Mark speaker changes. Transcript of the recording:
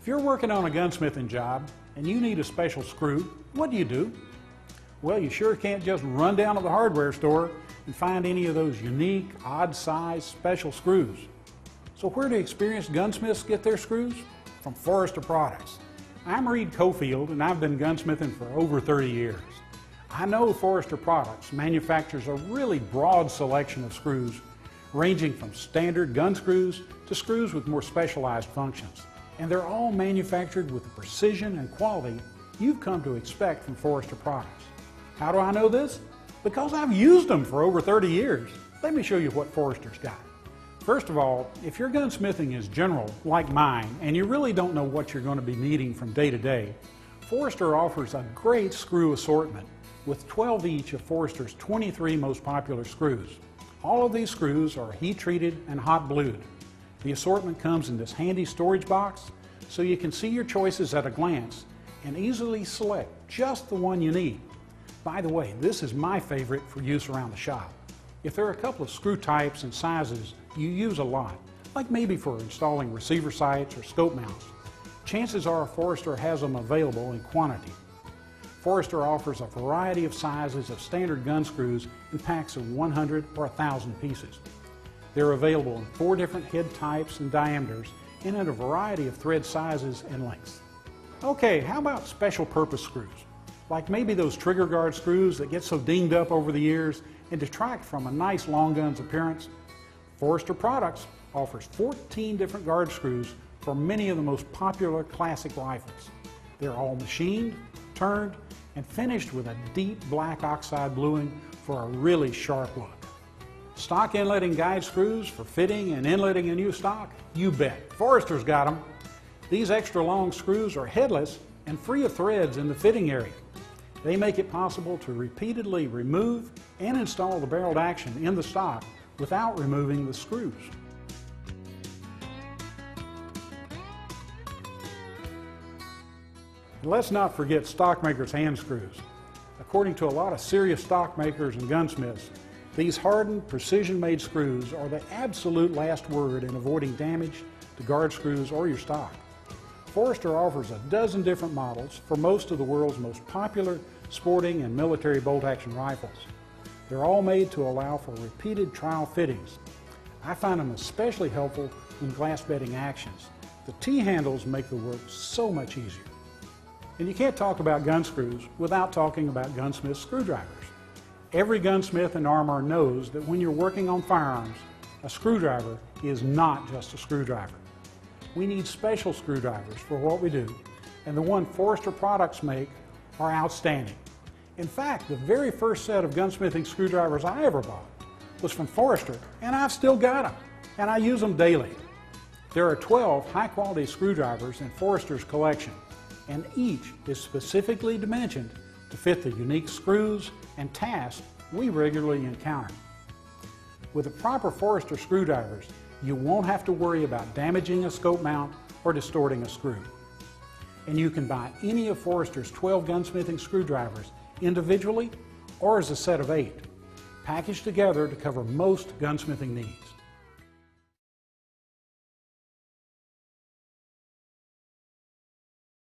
Speaker 1: you're working on a gunsmithing job and you need a special screw, what do? Well, you sure can't just run down to the hardware store and find any of those unique, odd-sized special screws. So where do experienced gunsmiths get their screws? From Forster Products. I'm Reed Cofield and I've been gunsmithing for over 30 years. I know Forster Products manufactures a really broad selection of screws, ranging from standard gun screws to screws with more specialized functions. And they're all manufactured with the precision and quality you've come to expect from Forster Products. How do I know this? Because I've used them for over 30 years. Let me show you what Forster's got. First of all, if your gunsmithing is general, like mine, and you really don't know what you're going to be needing from day to day, Forster offers a great screw assortment with 12 each of Forster's 23 most popular screws. All of these screws are heat-treated and hot-blued. The assortment comes in this handy storage box, so you can see your choices at a glance and easily select just the one you need. By the way, this is my favorite for use around the shop. If there are a couple of screw types and sizes you use a lot, like maybe for installing receiver sights or scope mounts, chances are Forster has them available in quantity. Forster offers a variety of sizes of standard gun screws in packs of 100 or 1,000 pieces. They're available in 4 different head types and diameters and in a variety of thread sizes and lengths. Okay, how about special purpose screws? Like maybe those trigger guard screws that get so dinged up over the years and detract from a nice long gun's appearance? Forster Products offers 14 different guard screws for many of the most popular classic rifles. They're all machined, turned, and finished with a deep black oxide bluing for a really sharp look. Stock inletting guide screws for fitting and inletting a new stock? You bet, Forster's got them. These extra long screws are headless and free of threads in the fitting area. They make it possible to repeatedly remove and install the barreled action in the stock without removing the screws. And let's not forget stockmakers hand screws. According to a lot of serious stockmakers and gunsmiths, these hardened, precision-made screws are the absolute last word in avoiding damage to guard screws or your stock. Forster offers a dozen different models for most of the world's most popular sporting and military bolt-action rifles. They're all made to allow for repeated trial fittings. I find them especially helpful in glass bedding actions. The T-handles make the work so much easier. And you can't talk about gun screws without talking about gunsmith screwdrivers. Every gunsmith and armorer knows that when you're working on firearms, a screwdriver is not just a screwdriver. We need special screwdrivers for what we do, and the one Forster Products make are outstanding. In fact, the very first set of gunsmithing screwdrivers I ever bought was from Forster, and I've still got them, and I use them daily. There are 12 high-quality screwdrivers in Forster's collection, and each is specifically dimensioned to fit the unique screws and tasks we regularly encounter. With the proper Forster screwdrivers, you won't have to worry about damaging a scope mount or distorting a screw. And you can buy any of Forster's 12 gunsmithing screwdrivers individually or as a set of 8, packaged together to cover most gunsmithing needs.